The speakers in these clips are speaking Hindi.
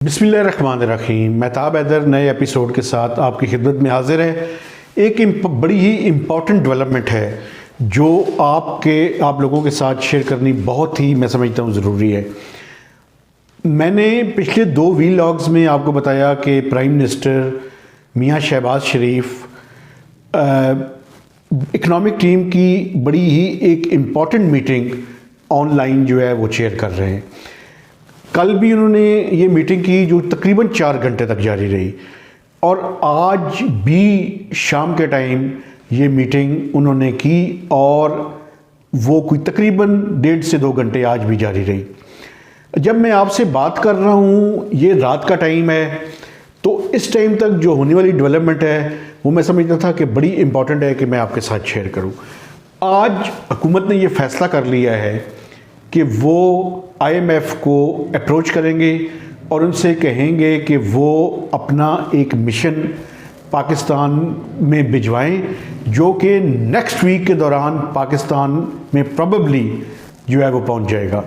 बिस्मिल्लाहिर्रहमानिर्रहीम। महताब हैदर नए एपिसोड के साथ आपकी खिदमत में हाजिर है। एक बड़ी ही इम्पॉर्टेंट डेवलपमेंट है जो आप लोगों के साथ शेयर करनी बहुत ही मैं समझता हूँ ज़रूरी है। मैंने पिछले 2 वीलॉग्स में आपको बताया कि प्राइम मिनिस्टर मियां शहबाज शरीफ इकनॉमिक टीम की बड़ी ही एक इम्पॉर्टेंट मीटिंग ऑनलाइन जो है वो चेयर कर रहे हैं। कल भी उन्होंने ये मीटिंग की जो तकरीबन 4 घंटे तक जारी रही और आज भी शाम के टाइम ये मीटिंग उन्होंने की और वो कोई तकरीबन 1.5 से 2 घंटे आज भी जारी रही। जब मैं आपसे बात कर रहा हूँ ये रात का टाइम है, तो इस टाइम तक जो होने वाली डेवलपमेंट है वो मैं समझता था कि बड़ी इम्पॉर्टेंट है कि मैं आपके साथ शेयर करूँ। आज हुकूमत ने ये फ़ैसला कर लिया है कि वो IMF को अप्रोच करेंगे और उनसे कहेंगे कि वो अपना एक मिशन पाकिस्तान में भिजवाएं जो कि नेक्स्ट वीक के दौरान पाकिस्तान में प्रोबेबली जो है वो पहुंच जाएगा।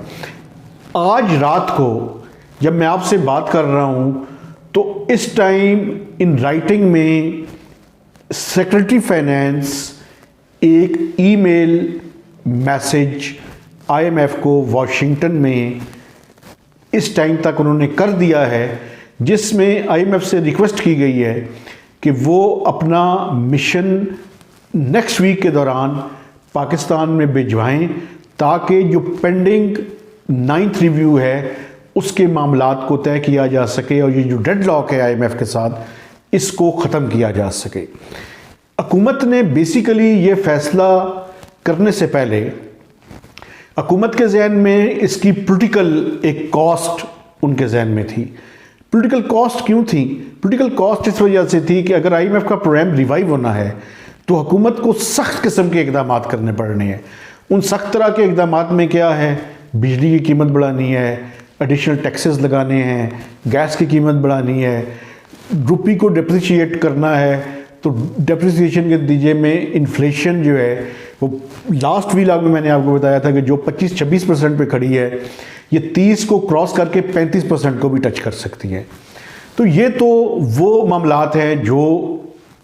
आज रात को जब मैं आपसे बात कर रहा हूं तो इस टाइम इन राइटिंग में सेक्रेटरी फाइनेंस एक ईमेल मैसेज IMF को वाशिंगटन में इस टाइम तक उन्होंने कर दिया है, जिसमें IMF से रिक्वेस्ट की गई है कि वो अपना मिशन नेक्स्ट वीक के दौरान पाकिस्तान में भिजवाएं ताकि जो पेंडिंग 9th रिव्यू है उसके मामलात को तय किया जा सके और ये जो डेडलॉक है IMF के साथ इसको ख़त्म किया जा सके। हुकूमत ने बेसिकली ये फ़ैसला करने से पहले हुकूमत के जहन में इसकी पॉलिटिकल एक कॉस्ट उनके जहन में थी। पॉलिटिकल कॉस्ट क्यों थी? पॉलिटिकल कॉस्ट इस वजह से थी कि अगर IMF का प्रोग्राम रिवाइव होना है तो हुकूमत को सख्त किस्म के इकदाम करने पड़ने हैं। उन सख्त तरह के इकदाम में क्या है? बिजली की कीमत बढ़ानी है, एडिशनल टैक्सेस लगाने हैं, गैस की कीमत बढ़ानी है, रुपये को डिप्रिशिएट करना है। तो डिप्रिसिएशन के नतीजे में इन्फ्लेशन जो है वो लास्ट वीलॉग में मैंने आपको बताया था कि जो 25-26% पे खड़ी है ये 30 को क्रॉस करके 35% को भी टच कर सकती है। तो ये तो वो मामलात हैं जो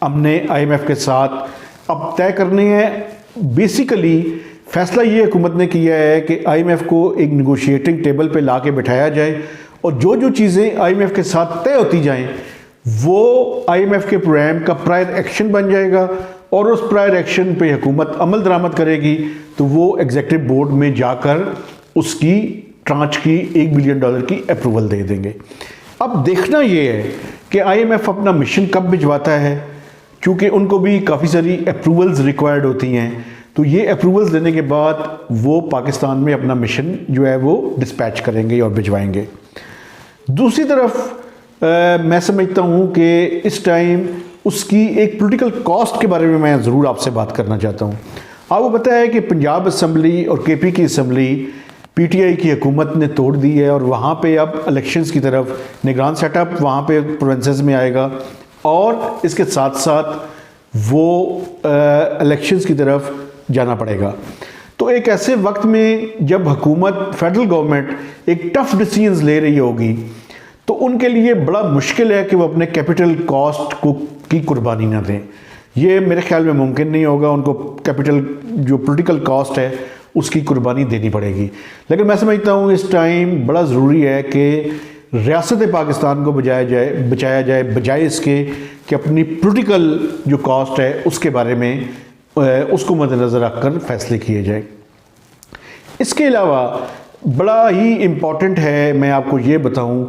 हमने IMF के साथ अब तय करने हैं। बेसिकली फ़ैसला ये हुकूमत ने किया है कि IMF को एक निगोशिएटिंग टेबल पे ला के बिठाया जाए और जो जो चीज़ें IMF के साथ तय होती जाएं वो IMF के प्रोग्राम का प्रायर एक्शन बन जाएगा और उस प्रायर एक्शन पे हुकूमत अमल दरामद करेगी तो वो एग्जीक्यूटिव बोर्ड में जाकर उसकी ट्रांच की $1 बिलियन की अप्रूवल दे देंगे। अब देखना ये है कि IMF अपना मिशन कब भिजवाता है, क्योंकि उनको भी काफ़ी सारी अप्रूवल्स रिक्वायर्ड होती हैं। तो ये अप्रूवल्स देने के बाद वो पाकिस्तान में अपना मिशन जो है वो डिस्पैच करेंगे और भिजवाएंगे। दूसरी तरफ मैं समझता हूँ कि इस टाइम उसकी एक पॉलिटिकल कॉस्ट के बारे में मैं ज़रूर आपसे बात करना चाहता हूँ। आपको पता है कि पंजाब असम्बली और KP की असम्बली PTI की हुकूमत ने तोड़ दी है और वहाँ पे अब इलेक्शंस की तरफ निगरान सेटअप वहाँ पे प्रोविंसेस में आएगा और इसके साथ साथ वो इलेक्शंस की तरफ जाना पड़ेगा। तो एक ऐसे वक्त में जब हुकूमत फेडरल गवर्नमेंट एक टफ डिसीजंस ले रही होगी तो उनके लिए बड़ा मुश्किल है कि वो अपने कैपिटल कॉस्ट को की कुर्बानी ना दें। ये मेरे ख्याल में मुमकिन नहीं होगा। उनको कैपिटल जो पॉलिटिकल कॉस्ट है उसकी कुर्बानी देनी पड़ेगी। लेकिन मैं समझता हूँ इस टाइम बड़ा ज़रूरी है कि रियासत पाकिस्तान को बचाया जाए बजाय इसके कि अपनी पॉलिटिकल जो कॉस्ट है उसके बारे में उसको मद्देनज़र रखकर फैसले किए जाए। इसके अलावा बड़ा ही इम्पॉर्टेंट है मैं आपको ये बताऊँ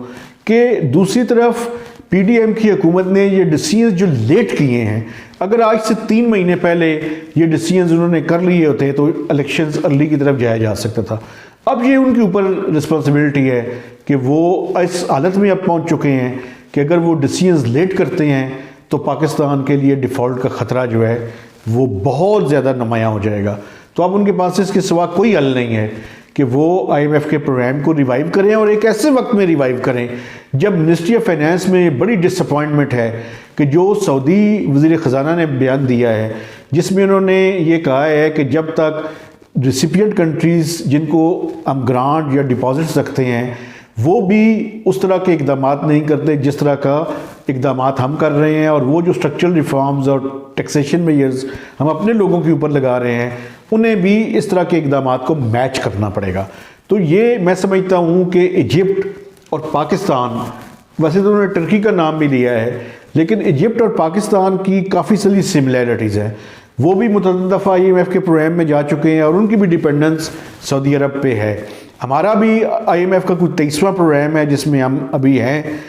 कि दूसरी तरफ PDM की हुकूमत ने ये डिसीजन जो लेट किए हैं, अगर आज से 3 महीने पहले ये डिसीजन उन्होंने कर लिए होते तो इलेक्शंस अर्ली की तरफ जाया जा सकता था। अब ये उनके ऊपर रिस्पॉन्सिबिलिटी है कि वो इस हालत में अब पहुंच चुके हैं कि अगर वो डिसीजन लेट करते हैं तो पाकिस्तान के लिए डिफ़ॉल्ट का ख़तरा जो है वो बहुत ज़्यादा नुमायाँ हो जाएगा। तो अब उनके पास इसके सिवा कोई हल नहीं है कि वो IMF के प्रोग्राम को रिवाइव करें और एक ऐसे वक्त में रिवाइव करें जब मिनिस्ट्री ऑफ फाइनेंस में बड़ी डिसअपॉइंटमेंट है कि जो सऊदी वज़ीर ख़जाना ने बयान दिया है जिसमें उन्होंने ये कहा है कि जब तक रिसिपिएंट कंट्रीज़ जिनको हम ग्रांट या डिपॉजिट्स रखते हैं वो भी उस तरह के इकदाम नहीं करते जिस तरह का इकदाम हम कर रहे हैं, और वो जो स्ट्रक्चरल रिफॉर्म्स और टैक्सेशन मेजर्स हम अपने लोगों के ऊपर लगा रहे हैं उन्हें भी इस तरह के इकदाम को मैच करना पड़ेगा। तो ये मैं समझता हूँ कि इजिप्ट और पाकिस्तान, वैसे तो उन्होंने टर्की का नाम भी लिया है, लेकिन इजिप्ट और पाकिस्तान की काफ़ी सारी सिमिलैरिटीज़ हैं। वो भी मुतअद्दिद दफ़ा IMF के प्रोग्राम में जा चुके हैं और उनकी भी डिपेंडेंस सऊदी अरब पे है। हमारा भी IMF का कुछ 23वां प्रोग्राम है जिसमें हम अभी हैं,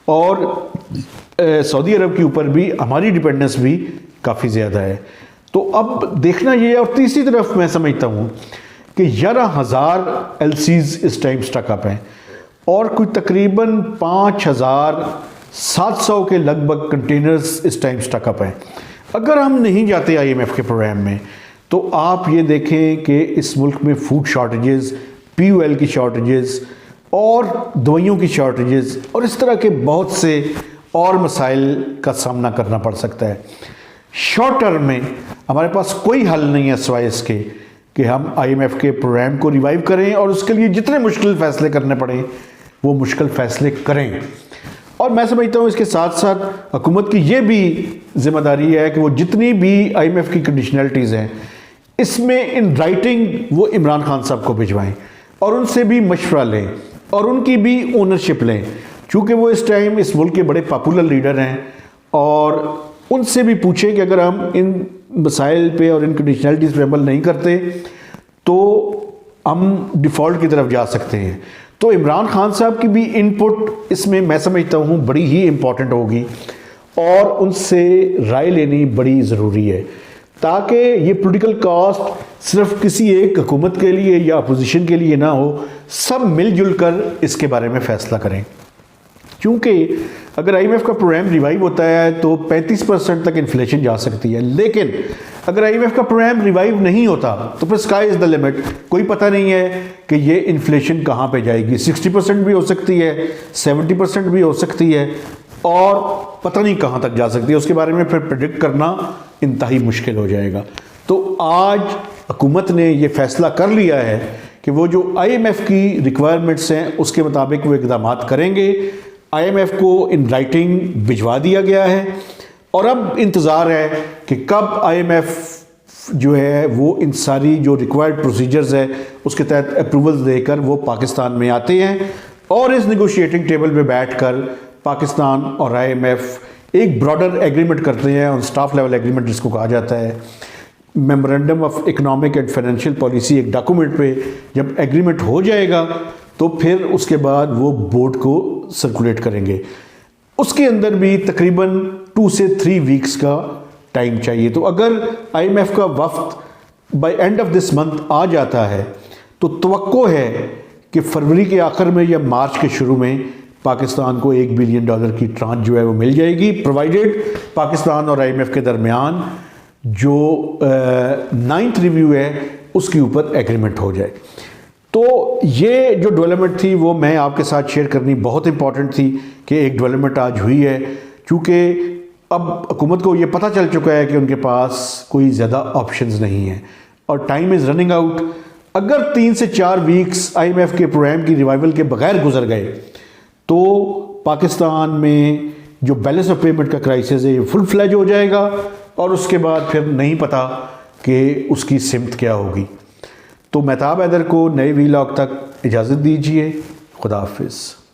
और सऊदी अरब के ऊपर भी हमारी डिपेंडेंस भी काफ़ी ज़्यादा है। तो अब देखना ये है, और तीसरी तरफ मैं समझता हूँ कि 11,000 LCs इस टाइम स्टकअप हैं और कुछ तकरीबन 5,700 के लगभग कंटेनर्स इस टाइम स्टकअप हैं। अगर हम नहीं जाते IMF के प्रोग्राम में तो आप ये देखें कि इस मुल्क में फूड शॉर्टेजेस, POL की शॉर्टेजेस और दवाइयों की शॉर्टेजेस और इस तरह के बहुत से और मसाइल का सामना करना पड़ सकता है। शॉर्ट टर्म में हमारे पास कोई हल नहीं है सिवाय इसके कि हम IMF के प्रोग्राम को रिवाइव करें और उसके लिए जितने मुश्किल फ़ैसले करने पड़े वो मुश्किल फ़ैसले करें। और मैं समझता हूँ इसके साथ साथ हुकूमत की ये भी जिम्मेदारी है कि वो जितनी भी IMF की कंडीशनलिटीज़ हैं इसमें इन राइटिंग वो इमरान खान साहब को भिजवाएं और उनसे भी मशवरा लें और उनकी भी ओनरशिप लें, चूँकि वो इस टाइम इस मुल्क के बड़े पॉपुलर लीडर हैं, और उनसे भी पूछें कि अगर हम इन मसाइल पे और इन कंडीशनलिटीज़ पे अमल नहीं करते तो हम डिफ़ॉल्ट की तरफ जा सकते हैं। तो इमरान खान साहब की भी इनपुट इसमें मैं समझता हूँ बड़ी ही इम्पॉर्टेंट होगी और उनसे राय लेनी बड़ी ज़रूरी है, ताकि ये पॉलिटिकल कॉस्ट सिर्फ किसी एक हुकूमत के लिए या अपोजिशन के लिए ना हो, सब मिलजुल कर इसके बारे में फ़ैसला करें। क्योंकि अगर IMF का प्रोग्राम रिवाइव होता है तो 35% तक इन्फ्लेशन जा सकती है, लेकिन अगर IMF का प्रोग्राम रिवाइव नहीं होता तो फिर स्काई इज़ द लिमिट। कोई पता नहीं है कि ये इन्फ्लेशन कहाँ पे जाएगी, 60% भी हो सकती है, 70% भी हो सकती है, और पता नहीं कहाँ तक जा सकती है। उसके बारे में फिर प्रेडिक्ट करना इंतहाई मुश्किल हो जाएगा। तो आज हुकूमत ने ये फ़ैसला कर लिया है कि वो जो IMF की रिक्वायरमेंट्स हैं उसके मुताबिक वो इक़दाम करेंगे। IMF को इन राइटिंग भिजवा दिया गया है और अब इंतज़ार है कि कब IMF जो है वो इन सारी जो रिक्वायर्ड प्रोसीजर्स है उसके तहत अप्रूवल्स देकर वो पाकिस्तान में आते हैं और इस नेगोशिएटिंग टेबल पे बैठकर पाकिस्तान और IMF एक ब्रॉडर एग्रीमेंट करते हैं, और स्टाफ लेवल एग्रीमेंट जिसको कहा जाता है, memorandum of economic and financial policy, एक डॉक्यूमेंट पे जब एग्रीमेंट हो जाएगा तो फिर उसके बाद वो बोर्ड को सर्कुलेट करेंगे। उसके अंदर भी तकरीबन 2 से 3 वीक्स का टाइम चाहिए। तो अगर IMF का वफ्द by end of this month आ जाता है तो तवक्को है कि फरवरी के आखिर में या मार्च के शुरू में पाकिस्तान को $1 बिलियन की ट्रांच जो है वो मिल जाएगी, प्रोवाइडेड पाकिस्तान और IMF के दरमियान जो 9th रिव्यू है उसके ऊपर एग्रीमेंट हो जाए। तो ये जो डेवलपमेंट थी वो मैं आपके साथ शेयर करनी बहुत इंपॉर्टेंट थी कि एक डेवलपमेंट आज हुई है, क्योंकि अब हुकूमत को ये पता चल चुका है कि उनके पास कोई ज़्यादा ऑप्शंस नहीं है और टाइम इज़ रनिंग आउट। अगर 3 से 4 वीक्स IMF के प्रोग्राम की रिवाइवल के बगैर गुजर गए तो पाकिस्तान में जो बैलेंस ऑफ पेमेंट का क्राइसिस है ये फुल फ्लैज हो जाएगा और उसके बाद फिर नहीं पता कि उसकी सिमत क्या होगी। तो मेहताब हैदर को नए वीलॉग तक इजाज़त दीजिए। खुदा हाफिज़।